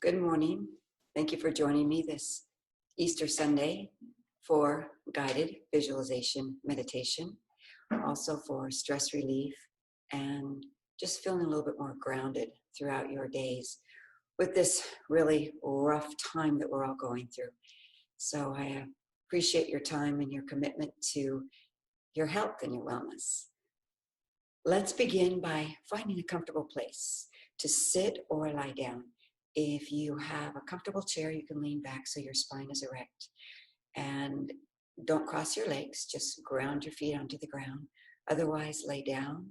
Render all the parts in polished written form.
Good morning. Thank you for joining me this Easter Sunday for guided visualization meditation, also for stress relief and just feeling a little bit more grounded throughout your days with this really rough time that we're all going through. So I appreciate your time and your commitment to your health and your wellness. Let's begin by finding a comfortable place to sit or lie down. If you have a comfortable chair, you can lean back so your spine is erect. And don't cross your legs, just ground your feet onto the ground. Otherwise, lay down.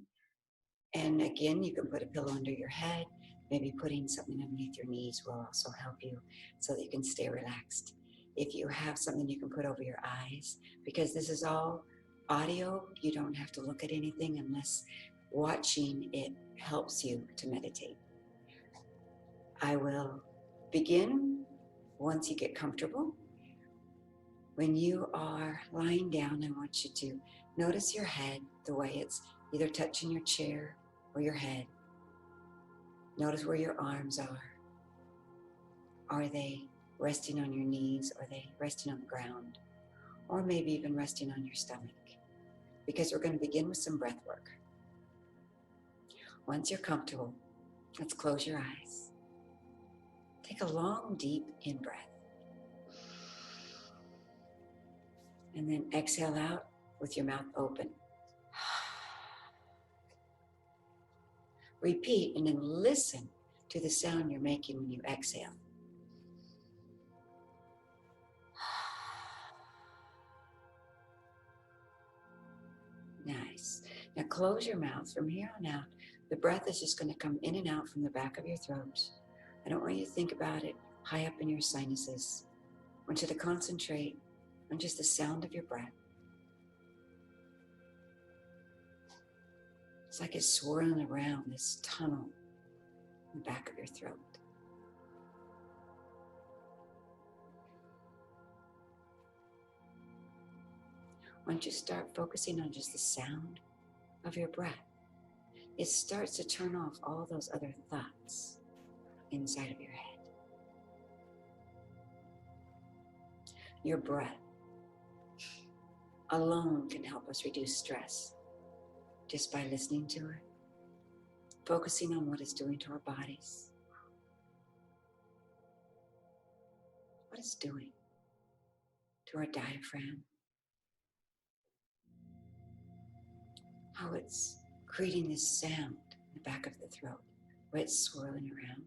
And again, you can put a pillow under your head. Maybe putting something underneath your knees will also help you so that you can stay relaxed. If you have something you can put over your eyes, because this is all audio, you don't have to look at anything unless watching it helps you to meditate. I will begin once you get comfortable. When you are lying down, I want you to notice your head, the way it's either touching your chair or your head. Notice where your arms are. Are they resting on your knees? Are they resting on the ground? Or maybe even resting on your stomach? Because we're going to begin with some breath work. Once you're comfortable, let's close your eyes. Take a long, deep in-breath. And then exhale out with your mouth open. Repeat and then listen to the sound you're making when you exhale. Nice. Now close your mouth. From here on out, the breath is just going to come in and out from the back of your throat. I don't want you to think about it high up in your sinuses. I want you to concentrate on just the sound of your breath. It's like it's swirling around this tunnel in the back of your throat. Once you start focusing on just the sound of your breath, it starts to turn off all those other thoughts inside of your head. Your breath alone can help us reduce stress just by listening to it, focusing on what it's doing to our bodies, what it's doing to our diaphragm, how it's creating this sound in the back of the throat, where it's swirling around.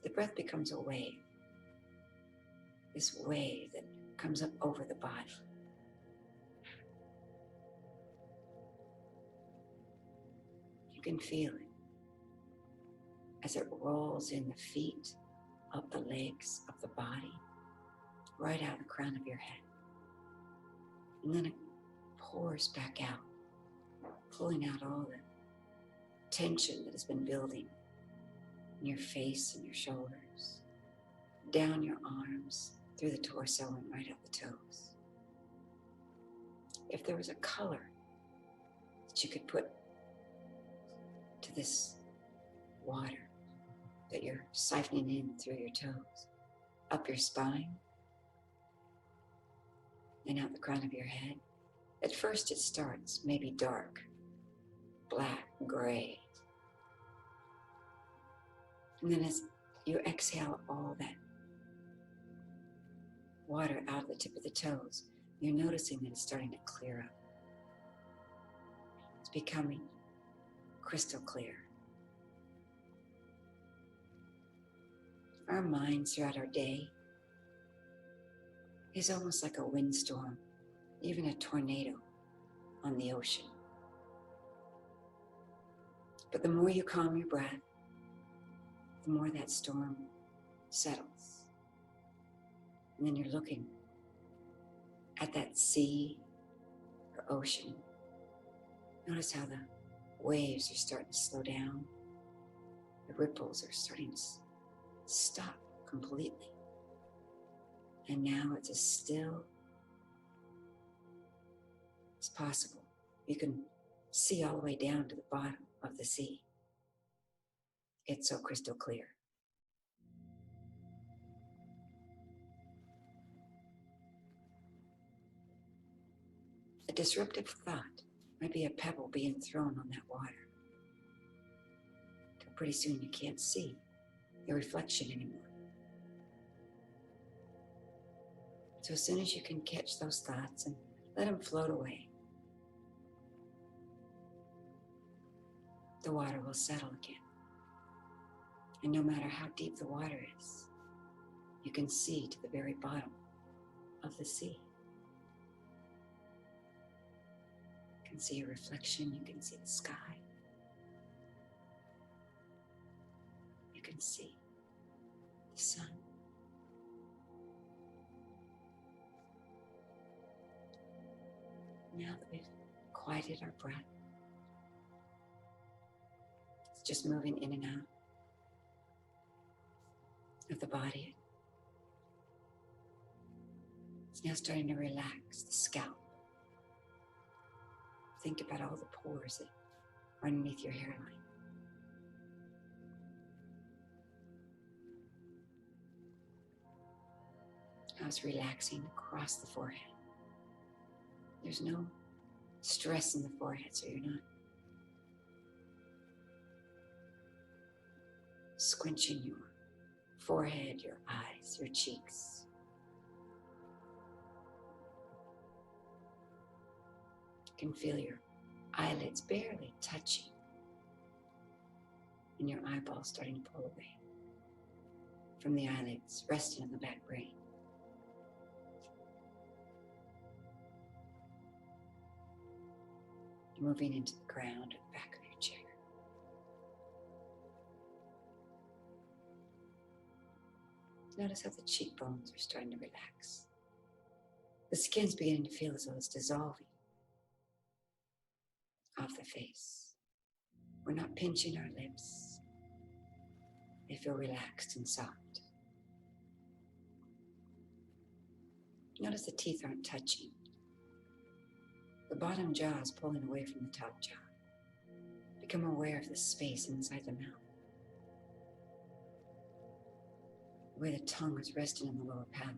The breath becomes a wave, this wave that comes up over the body. You can feel it as it rolls in the feet, up the legs, up the body, right out the crown of your head. And then it pours back out, pulling out all the tension that has been building in your face and your shoulders, down your arms, through the torso and right up the toes. If there was a color that you could put to this water that you're siphoning in through your toes, up your spine, and out the crown of your head. At first it starts maybe dark, black, gray. And then as you exhale all that water out of the tip of the toes, you're noticing that it's starting to clear up. It's becoming crystal clear. Our minds throughout our day is almost like a windstorm, even a tornado on the ocean. But the more you calm your breath, the more that storm settles. And then you're looking at that sea or ocean. Notice how the waves are starting to slow down. The ripples are starting to stop completely. And now it's as still as possible. You can see all the way down to the bottom of the sea. It's so crystal clear. A disruptive thought might be a pebble being thrown on that water. Till pretty soon you can't see your reflection anymore. So as soon as you can catch those thoughts and let them float away, the water will settle again. And no matter how deep the water is, you can see to the very bottom of the sea. You can see your reflection, you can see the sky. You can see the sun. Now that we've quieted our breath, it's just moving in and out of the body. It's now starting to relax the scalp. Think about all the pores that are underneath your hairline. Now it's relaxing across the forehead. There's no stress in the forehead, so you're not squinching your forehead, your eyes, your cheeks. You can feel your eyelids barely touching and your eyeballs starting to pull away from the eyelids, resting on the back brain. You're moving into the ground at the back of your chair. Notice how the cheekbones are starting to relax. The skin's beginning to feel as though it's dissolving off the face. We're not pinching our lips. They feel relaxed and soft. Notice the teeth aren't touching. The bottom jaw is pulling away from the top jaw. Become aware of the space inside the mouth. The way the tongue is resting on the lower palate.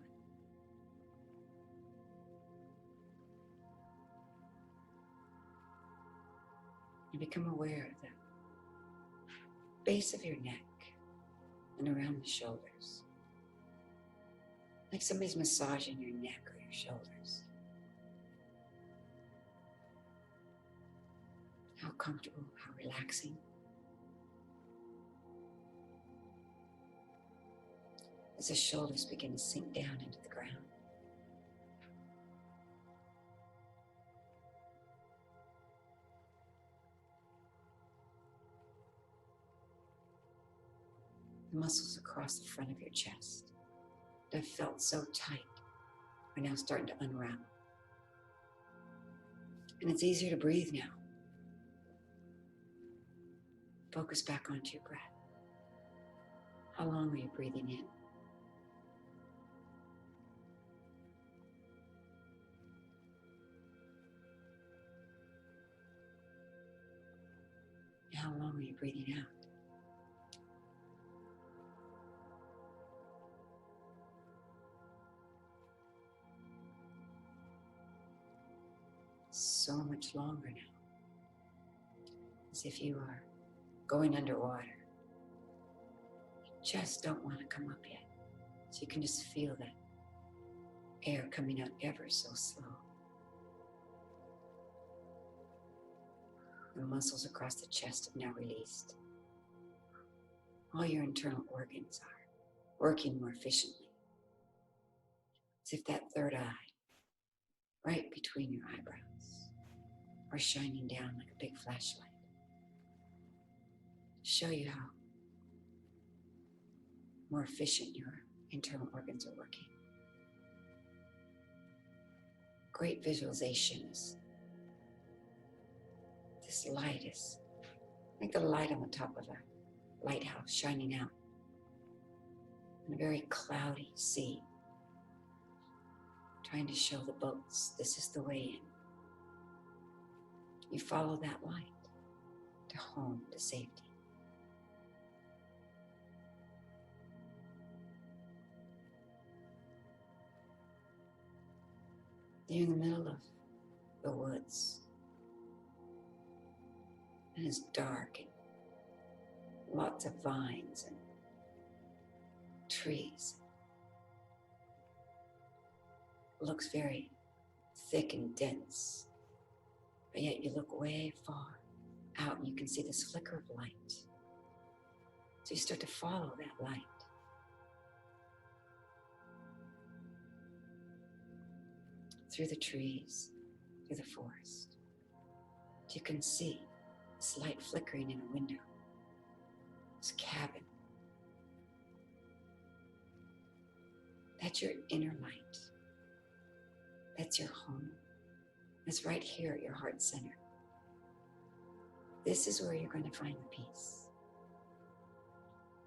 You become aware of the base of your neck and around the shoulders. Like somebody's massaging your neck or your shoulders. How comfortable, how relaxing. As the shoulders begin to sink down into the ground. The muscles across the front of your chest that have felt so tight are now starting to unravel. And it's easier to breathe now. Focus back onto your breath. How long are you breathing in? And how long are you breathing out? So much longer now. As if you are going underwater. You just don't want to come up yet. So you can just feel that air coming out ever so slow. The muscles across the chest have now released. All your internal organs are working more efficiently. As if that third eye, right between your eyebrows, are shining down like a big flashlight. Show you how more efficient your internal organs are working. Great visualization is this light is like the light on the top of a lighthouse shining out in a very cloudy sea, trying to show the boats this is the way in. You follow that light to home, to safety. You're in the middle of the woods, and it's dark and lots of vines and trees. It looks very thick and dense, but yet you look way far out and you can see this flicker of light. So you start to follow that light. Through the trees, through the forest. You can see this light flickering in a window. This cabin. That's your inner light. That's your home. It's right here at your heart center. This is where you're going to find the peace.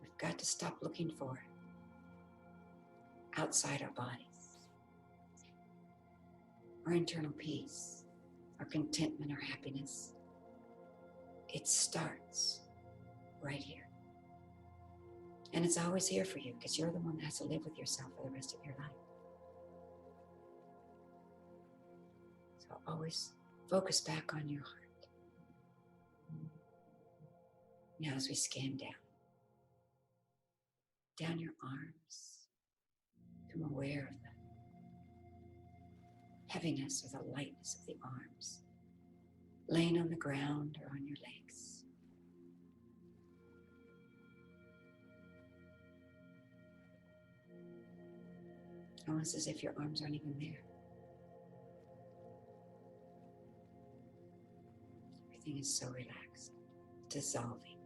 We've got to stop looking for it outside our bodies. Our internal peace, our contentment, our happiness, it starts right here. And it's always here for you because you're the one that has to live with yourself for the rest of your life. So always focus back on your heart. Now as we scan down your arms, become aware of the heaviness or the lightness of the arms, laying on the ground or on your legs. Almost as if your arms aren't even there. Everything is so relaxed, dissolving.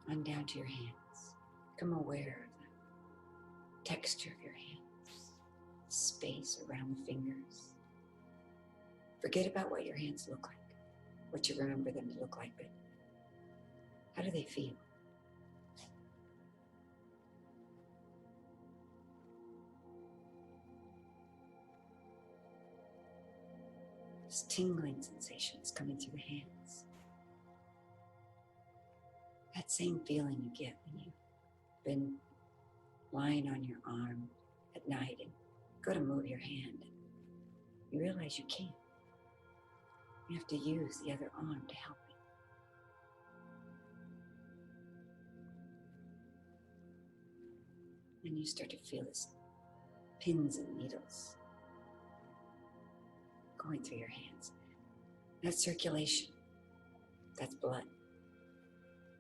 On down to your hands. Become aware of the texture of your hands, space around the fingers. Forget about what your hands look like, what you remember them to look like, but how do they feel? This tingling sensation is coming through the hands. That same feeling you get when you've been lying on your arm at night and go to move your hand and you realize you can't. You have to use the other arm to help you. And you start to feel this pins and needles going through your hands. That's circulation. That's blood.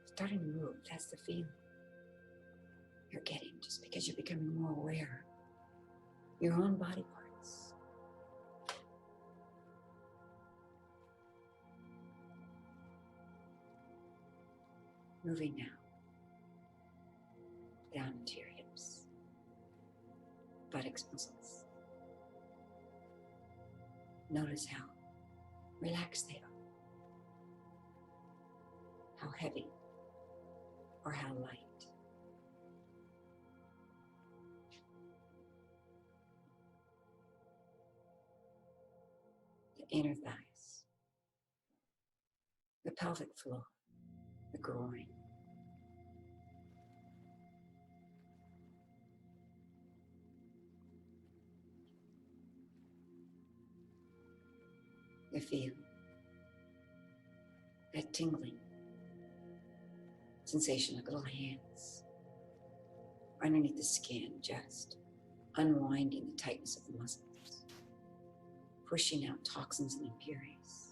Starting to move. That's the feeling you're getting just because you're becoming more aware of your own body parts. Moving now down into your hips, buttocks, muscles. Notice how relaxed they are, how heavy or how light. The inner thighs, the pelvic floor, the groin. You feel that tingling sensation like little hands underneath the skin, just unwinding the tightness of the muscles, pushing out toxins and impurities,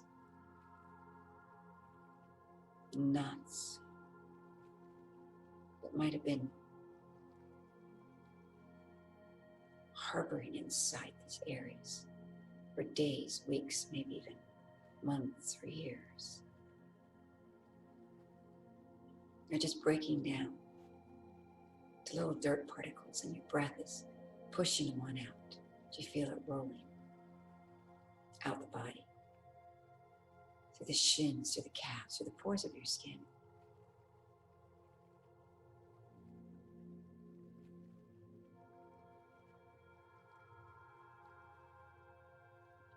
knots that might have been harboring inside these areas for days, weeks, maybe even months or years. They're just breaking down to little dirt particles, and your breath is pushing them on out. You feel it rolling out the body, through the shins, through the calves, through the pores of your skin.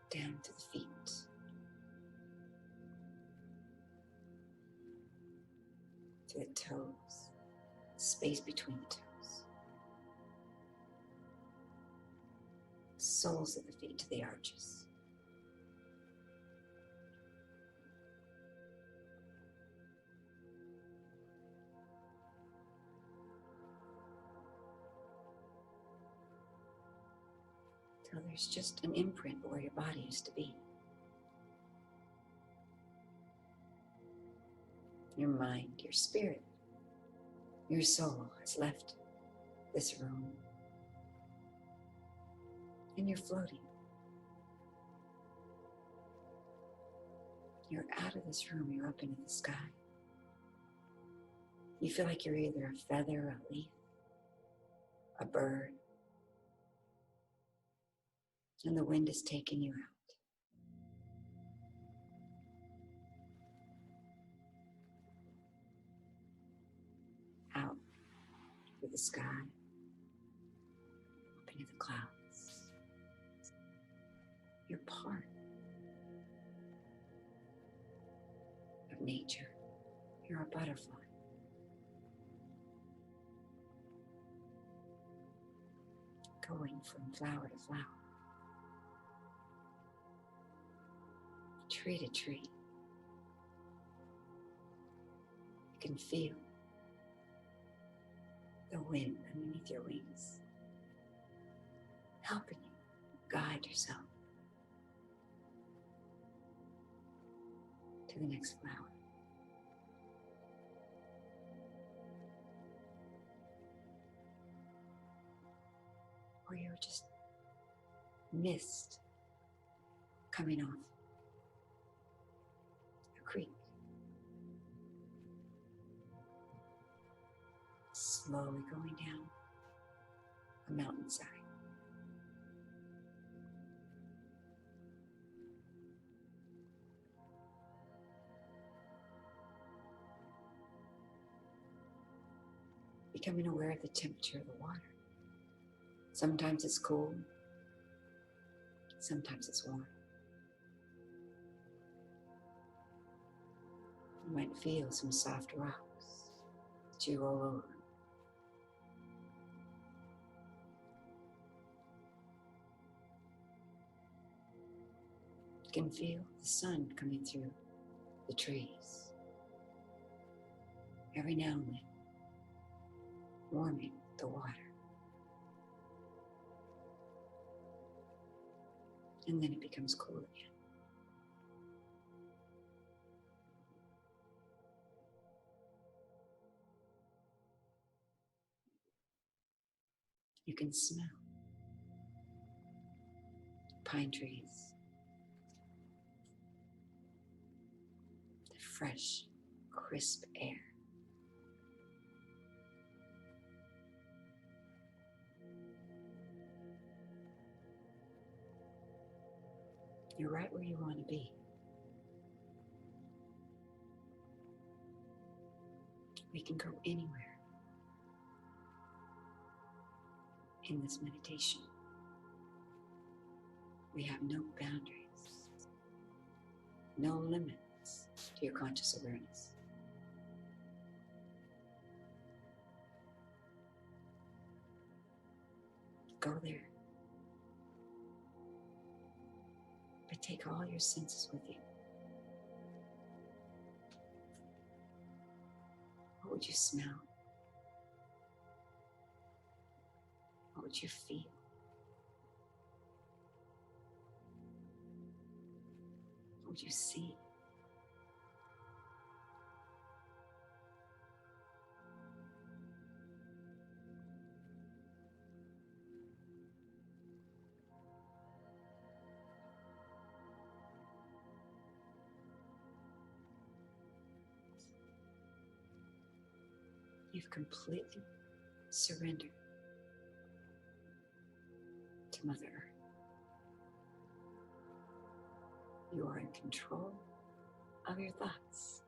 Down to the feet. To the toes, space between the toes. soles of the feet to the arches. Till there's just an imprint where your body used to be. Your mind, your spirit, your soul has left this room. And you're floating. You're out of this room, you're up into the sky. You feel like you're either a feather, a leaf, a bird. And the wind is taking you out. Out through the sky, up into the clouds. You're part of nature. You're a butterfly. Going from flower to flower. Tree to tree. You can feel the wind underneath your wings, helping you guide yourself to the next flower. Or you're just mist coming off a creek, slowly going down a mountainside. Becoming aware of the temperature of the water. Sometimes it's cold, sometimes it's warm. You might feel some soft rocks that you roll over. You can feel the sun coming through the trees. Every now and then, warming the water. And then it becomes cool again. You can smell pine trees, the fresh, crisp air. You're right where you want to be. We can go anywhere in this meditation. We have no boundaries, no limits to your conscious awareness. Go there. But take all your senses with you. What would you smell? What would you feel? What would you see? You've completely surrendered to Mother Earth. You are in control of your thoughts.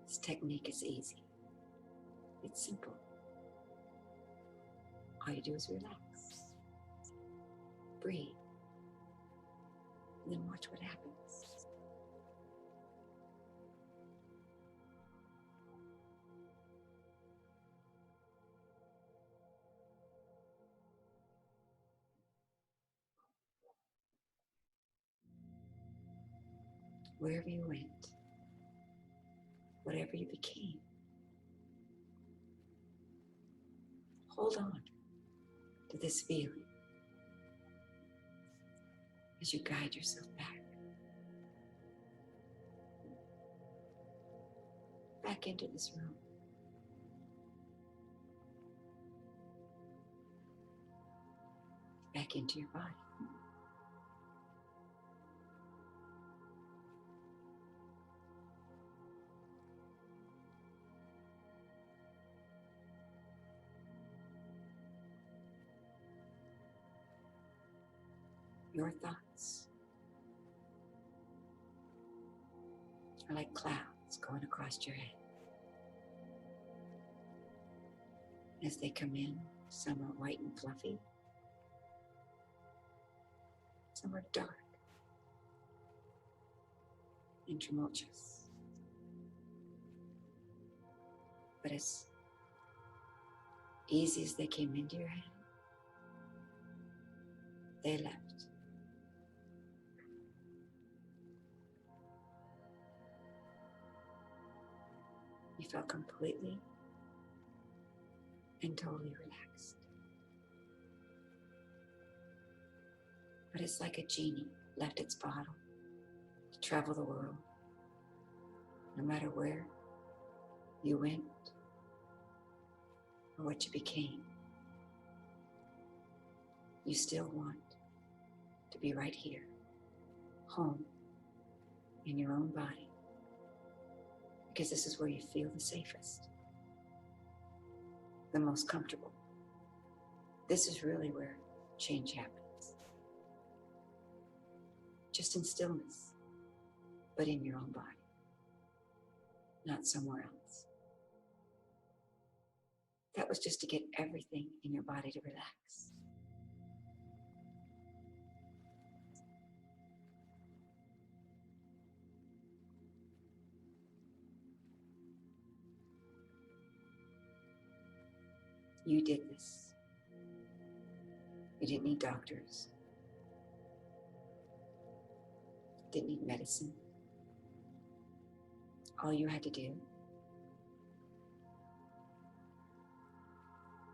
This technique is easy. It's simple. All you do is relax, breathe, and then watch what happens. wherever you went, whatever you became. Hold on to this feeling as you guide yourself back into this room. Back into your body. Your thoughts are like clouds going across your head. As they come in, some are white and fluffy, some are dark and tumultuous. But as easy as they came into your head, they left. You felt completely and totally relaxed. But it's like a genie left its bottle to travel the world. No matter where you went or what you became, you still want to be right here, home, in your own body, because this is where you feel the safest, the most comfortable. This is really where change happens. Just in stillness, but in your own body, not somewhere else. That was just to get everything in your body to relax. You did this. You didn't need doctors. Didn't need medicine. All you had to do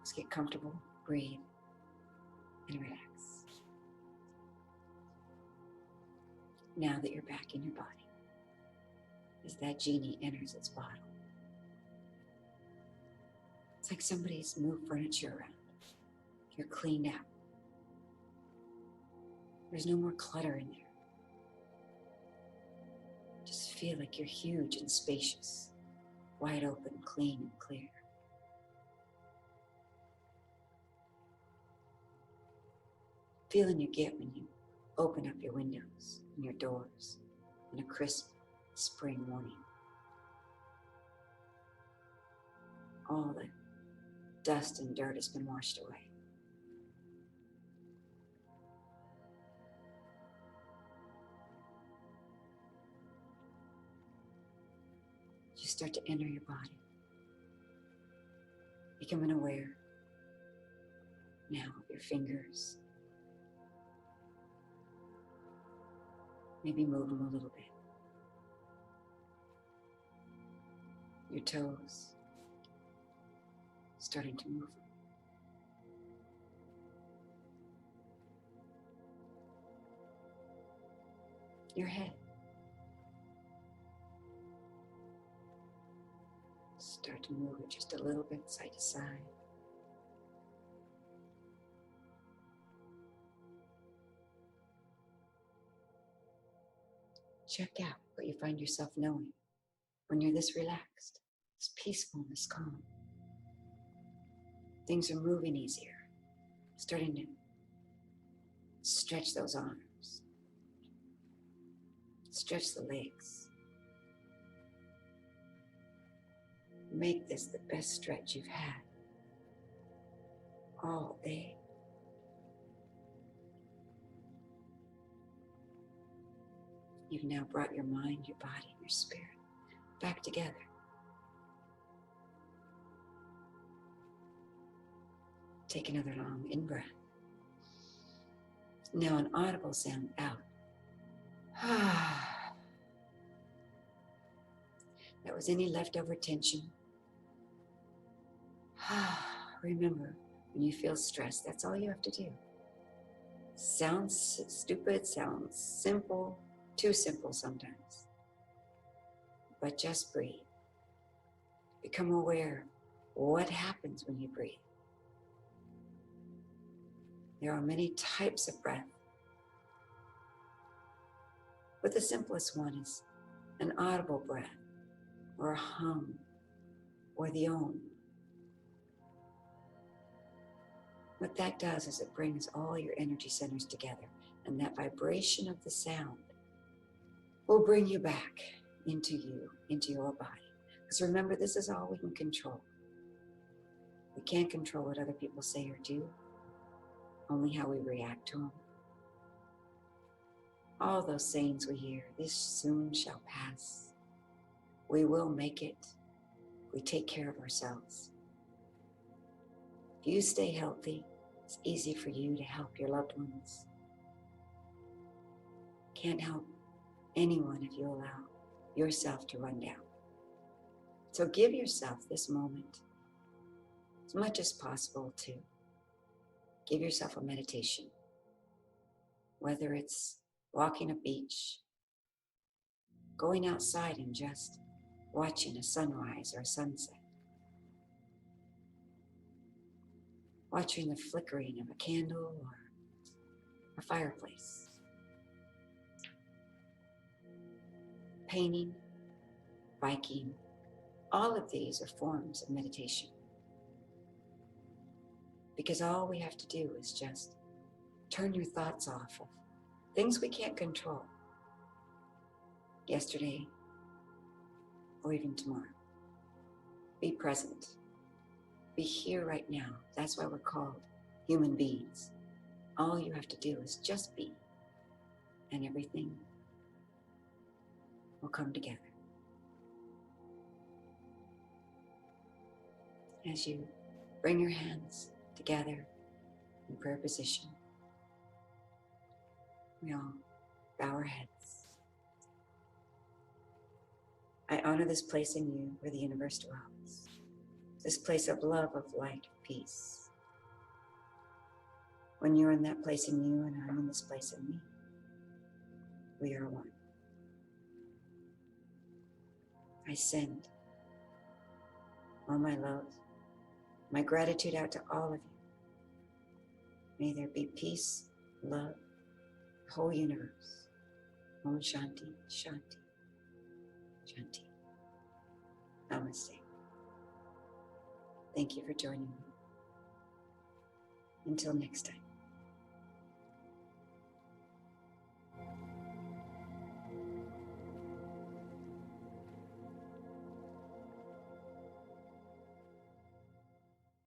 was get comfortable, breathe, and relax. Now that you're back in your body, as that genie enters its bottle, it's like somebody's moved furniture around. You're cleaned out. There's no more clutter in there. Just feel like you're huge and spacious, wide open, clean and clear. Feeling you get when you open up your windows and your doors on a crisp spring morning. All the dust and dirt has been washed away. You start to enter your body, becoming aware now of your fingers. Maybe move them a little bit. Your toes starting to move. Your head start to move it just a little bit side to side. Check out what you find yourself knowing when you're this relaxed, this peaceful, this calm. Things are moving easier, starting to stretch those arms, stretch the legs. Make this the best stretch you've had all day. You've now brought your mind, your body, and your spirit back together. Take another long in-breath. Now an audible sound out. there was any leftover tension, remember, when you feel stressed, that's all you have to do. Sounds stupid, sounds simple, too simple sometimes. But just breathe. Become aware what happens when you breathe. There are many types of breath, but the simplest one is an audible breath, or a hum, or the om. What that does is it brings all your energy centers together, and that vibration of the sound will bring you back into you, into your body. Because remember, this is all we can control. We can't control what other people say or do, only how we react to them. All those sayings we hear, this soon shall pass. We will make it. We take care of ourselves. If you stay healthy, it's easy for you to help your loved ones. Can't help anyone if you allow yourself to run down. So give yourself this moment, as much as possible, to give yourself a meditation. Whether it's walking a beach, going outside and just watching a sunrise or a sunset, watching the flickering of a candle or a fireplace, painting, biking, all of these are forms of meditation. Because all we have to do is just turn your thoughts off of things we can't control, yesterday or even tomorrow. Be present. Be here right now. That's why we're called human beings. All you have to do is just be, and everything will come together. As you bring your hands together in prayer position, we all bow our heads. I honor this place in you where the universe dwells, this place of love, of light, of peace. When you're in that place in you and I'm in this place in me, we are one. I send all my love, my gratitude out to all of you. May there be peace, love, the whole universe. Om Shanti, Shanti, Shanti. Namaste. Thank you for joining me. Until next time.